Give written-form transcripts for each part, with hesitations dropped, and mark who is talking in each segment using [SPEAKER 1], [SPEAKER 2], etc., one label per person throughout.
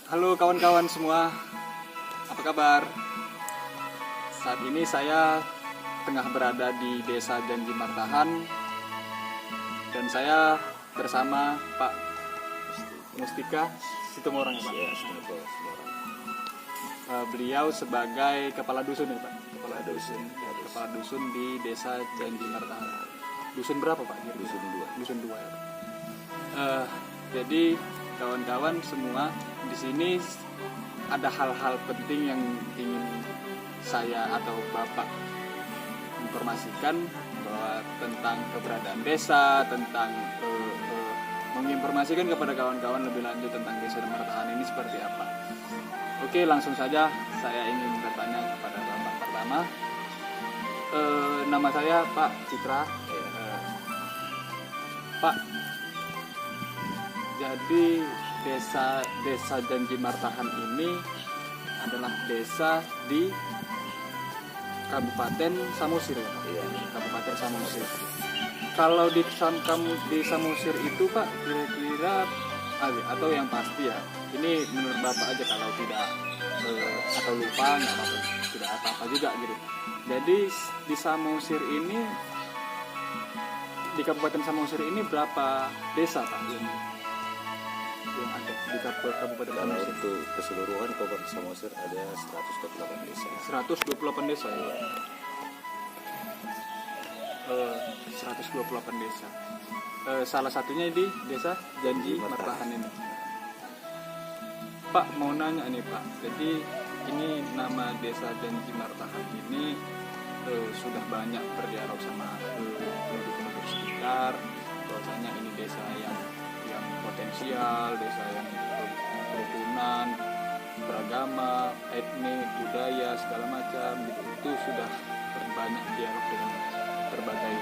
[SPEAKER 1] Halo kawan-kawan semua, apa kabar? Saat ini saya tengah berada di Desa Janji Martahan dan saya bersama Pak Mustika Situmorang ya Pak?
[SPEAKER 2] Ya, Situmorang.
[SPEAKER 1] Beliau sebagai kepala dusun ya Pak?
[SPEAKER 2] Kepala dusun.
[SPEAKER 1] Kepala dusun di Desa Janji Martahan. Dusun berapa Pak?
[SPEAKER 2] Dusun 2.
[SPEAKER 1] Dusun 2 ya Pak. Jadi kawan-kawan semua, di sini ada hal-hal penting yang ingin saya atau Bapak informasikan, bahwa tentang keberadaan desa, tentang menginformasikan kepada kawan-kawan lebih lanjut tentang Desa Martahan ini seperti apa. Oke, langsung saja saya ingin bertanya kepada Bapak pertama. Nama saya Pak Citra. Pak, jadi Desa Janji Martahan ini adalah desa di Kabupaten Samosir ya Pak?
[SPEAKER 2] Iya.
[SPEAKER 1] Kabupaten Samosir. Kalau di Samosir itu Pak, kira-kira atau yang pasti ya, ini menurut Bapak aja, kalau tidak atau lupa nggak apa-apa, tidak apa-apa juga gitu. Jadi di Samosir ini, di Kabupaten Samosir ini berapa desa Pak yang ada di Kabupaten
[SPEAKER 2] Kalau
[SPEAKER 1] Samosir?
[SPEAKER 2] untuk keseluruhan Kabupaten Samosir ada 128 desa.
[SPEAKER 1] 128 desa ya. 128 desa. Salah satunya di Desa Janji Martahan ini. Pak, mau nanya nih Pak. Jadi ini nama Desa Janji Martahan ini sudah banyak berdialog sama penduduk-penduduk sekitar, bahwasanya ini desa yang potensial, desa yang kerukunan, beragama, etnik, budaya, segala macam gitu. Itu sudah banyak dialog dengan berbagai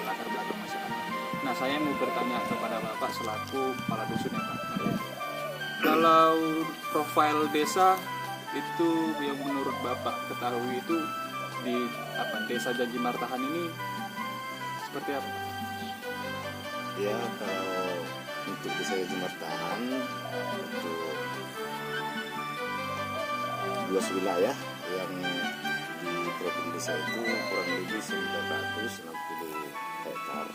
[SPEAKER 1] latar belakang masyarakat. Nah, saya mau bertanya kepada Bapak selaku kepala dusun ya Pak. Kalau profil desa itu yang menurut Bapak ketahui itu di Desa Janji Martahan ini seperti apa?
[SPEAKER 2] Ya, kalau untuk Desa Janji Martahan untuk 12 wilayah yang di provinsi desa itu kurang lebih 960 hektar.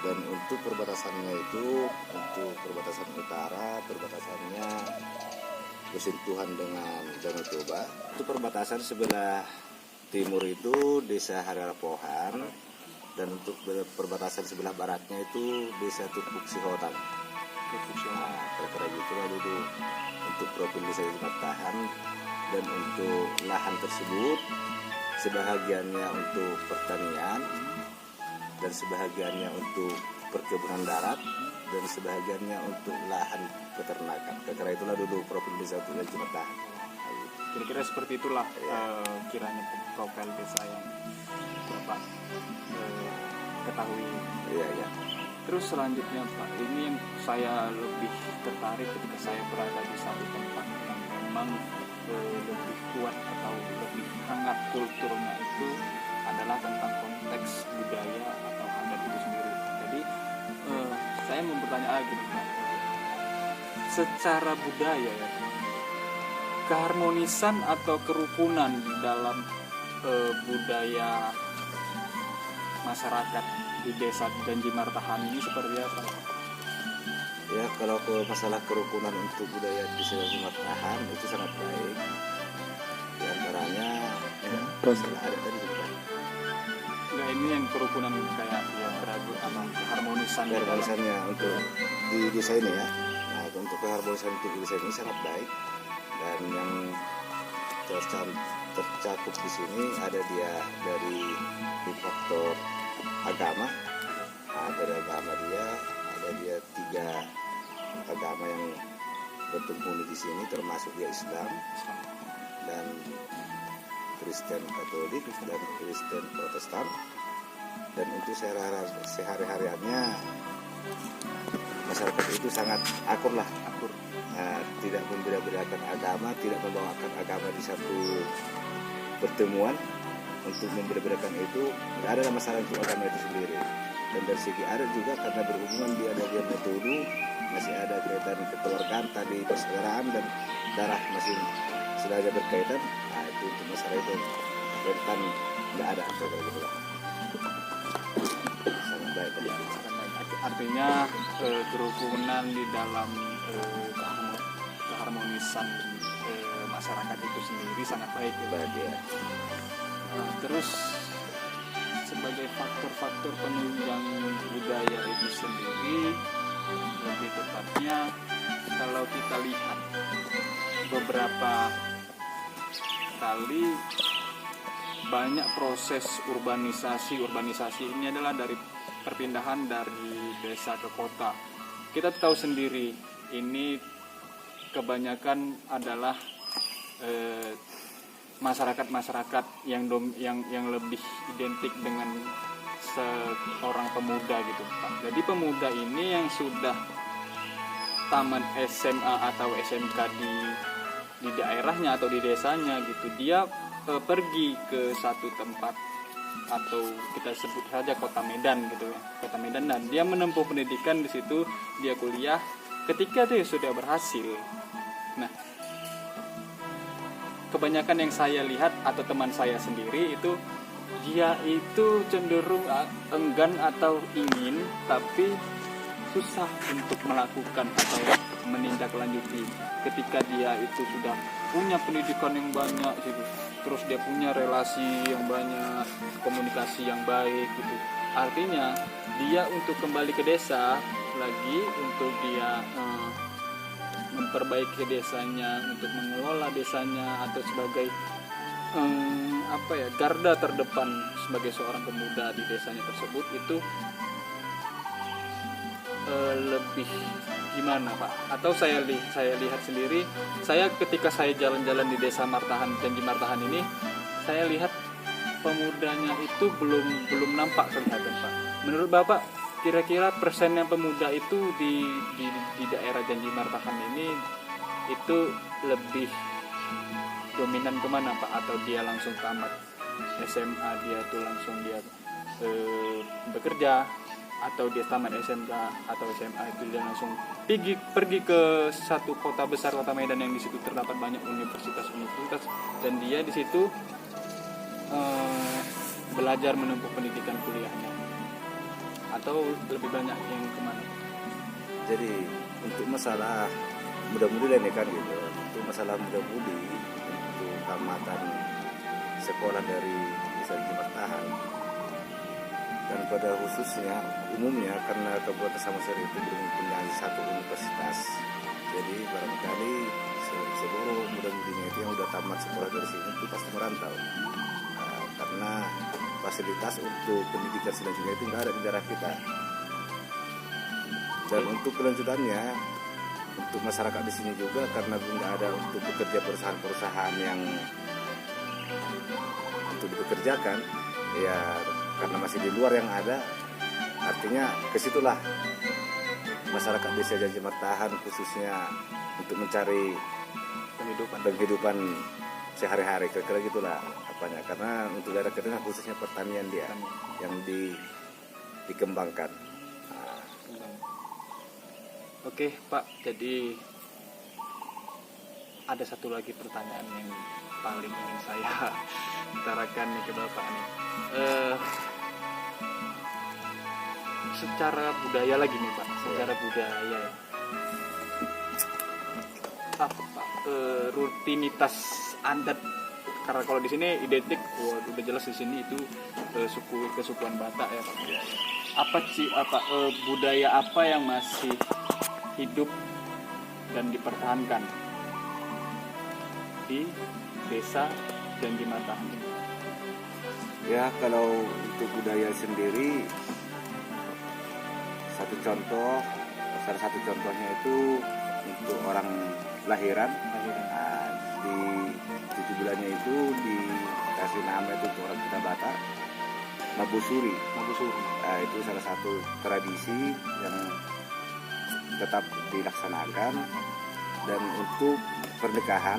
[SPEAKER 2] Dan untuk perbatasannya itu, untuk perbatasan utara, perbatasannya bersentuhan dengan Danau Toba. Itu perbatasan sebelah timur itu Desa Hararapohan, dan untuk perbatasan sebelah baratnya itu Desa Tupuk Sihotan. Nah, kira-kira gitu lah dulu untuk provinsi Desa Martahan. Dan untuk lahan tersebut sebahagiannya untuk pertanian, dan sebahagiannya untuk perkebunan darat, dan sebahagiannya untuk lahan peternakan. Kira-kira itulah dulu provinsi Desa Janji Martahan.
[SPEAKER 1] Kira-kira seperti itulah kiranya profil desa yang Bapak ketahui.
[SPEAKER 2] Iya, iya.
[SPEAKER 1] Terus selanjutnya Pak, ini yang saya lebih tertarik ketika saya berada di satu tempat yang memang lebih kuat atau lebih hangat kulturnya itu adalah tentang konteks budaya atau adat itu sendiri. Jadi saya mau bertanya lagi nih Pak, secara budaya ya, keharmonisan atau kerukunan di dalam budaya masyarakat di Desa Janji Martahan ini seperti apa?
[SPEAKER 2] Ya, kalau ke masalah kerukunan untuk budaya di Desa Janji Martahan itu sangat baik. Di antaranya masalah adat tadi juga.
[SPEAKER 1] Enggak, ini yang kerukunan kayak yang beragam apa keharmonisan.
[SPEAKER 2] Keharmonisannya untuk di desa ini ya. Nah, untuk keharmonisan untuk di desa ini sangat baik. Dan yang tercakup di sini ada dia dari faktor agama. Nah, dari agama dia ada dia 3 agama yang berpenghuni di sini, termasuk dia Islam dan Kristen Katolik dan Kristen Protestan. Dan untuk sehari-hariannya masyarakat itu sangat akur. Tidak membeda-bedakan agama, tidak membawakan agama di satu pertemuan untuk membeda-bedakan itu. Tidak ada masalah untuk agama itu sendiri. Dan dari segi adat juga karena berhubungan dia ada metode, masih ada kaitan kekeluargaan tadi persaudaraan dan darah masih sudah ada berkaitan. Nah itu untuk masalah itu rentan nggak ada apa gitu lah. Sangat baik tadi.
[SPEAKER 1] Artinya kerukunan di dalam keharmonisan masyarakat itu sendiri sangat baik ya.
[SPEAKER 2] Baik ya.
[SPEAKER 1] Terus sebagai faktor-faktor penunjang budaya itu sendiri, lebih tepatnya kalau kita lihat beberapa kali banyak proses urbanisasi ini adalah dari perpindahan dari desa ke kota. Kita tahu sendiri ini kebanyakan adalah masyarakat yang lebih identik dengan seorang pemuda gitu Pak. Jadi pemuda ini yang sudah tamat SMA atau SMK di daerahnya atau di desanya gitu, dia pergi ke satu tempat atau kita sebut saja kota Medan gitu ya, kota Medan, dan dia menempuh pendidikan di situ, dia kuliah. Ketika dia sudah berhasil, nah kebanyakan yang saya lihat atau teman saya sendiri itu dia itu cenderung enggan atau ingin tapi susah untuk melakukan atau menindaklanjuti ketika dia itu sudah punya pendidikan yang banyak gitu, terus dia punya relasi yang banyak, komunikasi yang baik gitu. Artinya dia untuk kembali ke desa lagi, untuk dia memperbaiki desanya, untuk mengelola desanya atau sebagai garda terdepan sebagai seorang pemuda di desanya tersebut itu lebih gimana Pak? Atau saya lihat sendiri, saya ketika saya jalan-jalan di desa Martahan, Janji Martahan ini, saya lihat pemudanya itu belum nampak kelihatan Pak. Menurut Bapak, kira-kira persennya pemuda itu di daerah Janji Martahan ini itu lebih dominan kemana Pak? Atau dia langsung tamat SMA, dia tuh langsung dia bekerja, atau dia tamat SMK atau SMA itu dia langsung pergi ke satu kota besar, kota Medan, yang di situ terdapat banyak universitas dan dia di situ belajar menempuh pendidikan kuliahnya, atau lebih banyak yang kemana?
[SPEAKER 2] Jadi untuk masalah muda-mudi lain kan gitu, untuk masalah muda-mudi untuk tamatan sekolah dari desa Martahan, dan pada khususnya umumnya karena Kabupaten Samosir itu belum mempunyai satu universitas, jadi barangkali seluruh muda-mudinya itu yang udah tamat sekolah dari sini itu pasti merantau, karena fasilitas untuk pendidikan selanjutnya itu nggak ada di daerah kita. Dan untuk kelanjutannya untuk masyarakat di sini juga karena nggak ada untuk bekerja perusahaan-perusahaan yang untuk dipekerjakan, ya karena masih di luar yang ada, artinya kesitulah masyarakat desa Janji Martahan khususnya untuk mencari penghidupan sehari-hari, kira-kira gitulah apanya, karena untuk daerah kita khususnya pertanian dia yang dikembangkan.
[SPEAKER 1] Oke Pak, jadi ada satu lagi pertanyaan yang paling ingin saya utarakan nih ke Bapak nih. Secara budaya lagi nih Pak, secara budaya apa Pak, rutinitas adat, karena kalau di sini identik, udah jelas di sini itu kesukuan Batak ya Pak. Budaya apa yang masih hidup dan dipertahankan di desa Janji Martahan ini?
[SPEAKER 2] Ya kalau untuk budaya sendiri, salah satu contohnya itu untuk orang lahiran. Di 7 bulannya itu dikasih nama itu untuk orang kita Batak, Mabusuri. Itu salah satu tradisi yang tetap dilaksanakan. Dan untuk pernikahan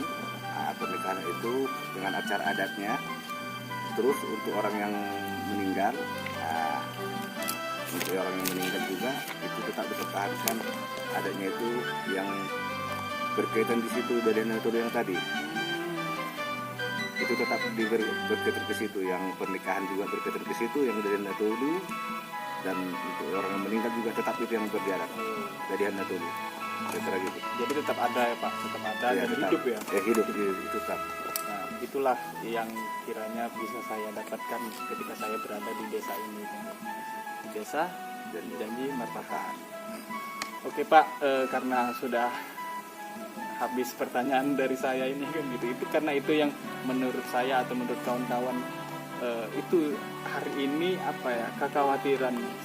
[SPEAKER 2] itu dengan acara adatnya. Terus untuk orang yang meninggal, untuk orang yang meninggal juga itu tetap dipertahankan adanya itu yang berkaitan di situ dari Natolu yang tadi itu tetap berkaitan ke situ, yang pernikahan juga berkaitan ke situ yang dari Natolu, dan untuk orang yang meninggal juga tetap itu yang berjalan dari Natolu. Kira-kira gitu.
[SPEAKER 1] Jadi tetap ada ya Pak, tetap ada
[SPEAKER 2] Ya,
[SPEAKER 1] dan
[SPEAKER 2] tetap.
[SPEAKER 1] hidup ya.
[SPEAKER 2] Hidup itu tetap.
[SPEAKER 1] Nah, itulah yang kiranya bisa saya dapatkan ketika saya berada di desa ini. Desa Janji Martahan. Oke Pak, karena sudah habis pertanyaan dari saya ini kan gitu. Itu karena itu yang menurut saya atau menurut kawan-kawan itu hari ini apa ya,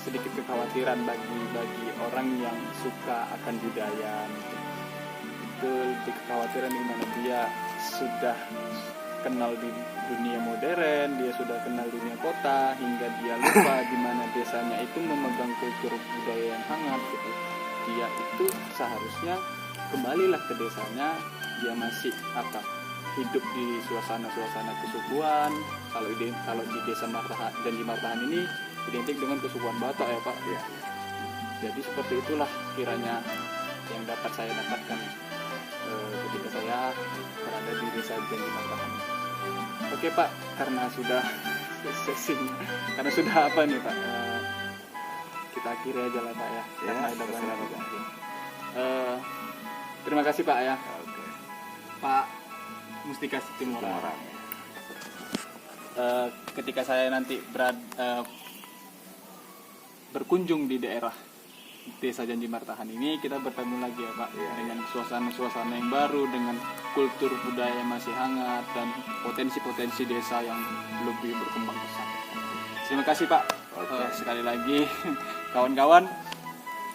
[SPEAKER 1] sedikit kekhawatiran bagi orang yang suka akan budaya gitu. Itu kekhawatiran di mana dia sudah kenal di dunia modern, dia sudah kenal dunia kota, hingga dia lupa di mana desanya itu memegang kultur budaya yang hangat gitu. Dia itu seharusnya kembalilah ke desanya, dia masih hidup di suasana kesukuan. Kalau di desa Martahan, Janji Martahan ini identik dengan kesukuan Batak ya Pak.
[SPEAKER 2] Ya.
[SPEAKER 1] Jadi seperti itulah kiranya yang dapat saya dapatkan ketika saya berada di desa Janji Martahan. Oke Pak, karena sudah karena sudah apa nih Pak, kita akhiri aja lah Pak ya. Karena ada banyak terima kasih Pak ya.
[SPEAKER 2] Oke.
[SPEAKER 1] Pak Mustika Situmorang. Ketika saya nanti berkunjung di daerah Desa Janji Martahan ini, kita bertemu lagi ya Pak, dengan suasana-suasana yang baru, dengan kultur budaya yang masih hangat, dan potensi-potensi desa yang lebih berkembang pesat. Terima kasih Pak. Sekali lagi kawan-kawan,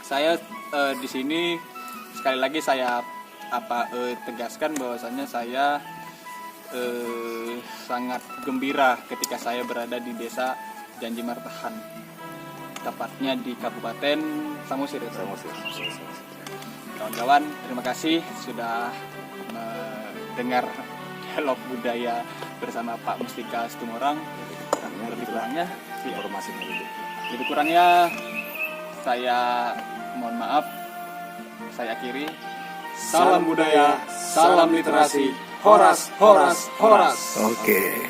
[SPEAKER 1] saya di sini sekali lagi saya tegaskan bahwasannya saya sangat gembira ketika saya berada di Desa Janji Martahan, tepatnya di Kabupaten Samosir. Kawan-kawan, terima kasih sudah mendengar dialog budaya bersama Pak Mustika Situmorang. Lebih kurangnya
[SPEAKER 2] informasinya dulu.
[SPEAKER 1] Lebih kurangnya saya mohon maaf. Saya akhiri. Salam budaya, salam literasi, horas, horas, horas.
[SPEAKER 2] Oke.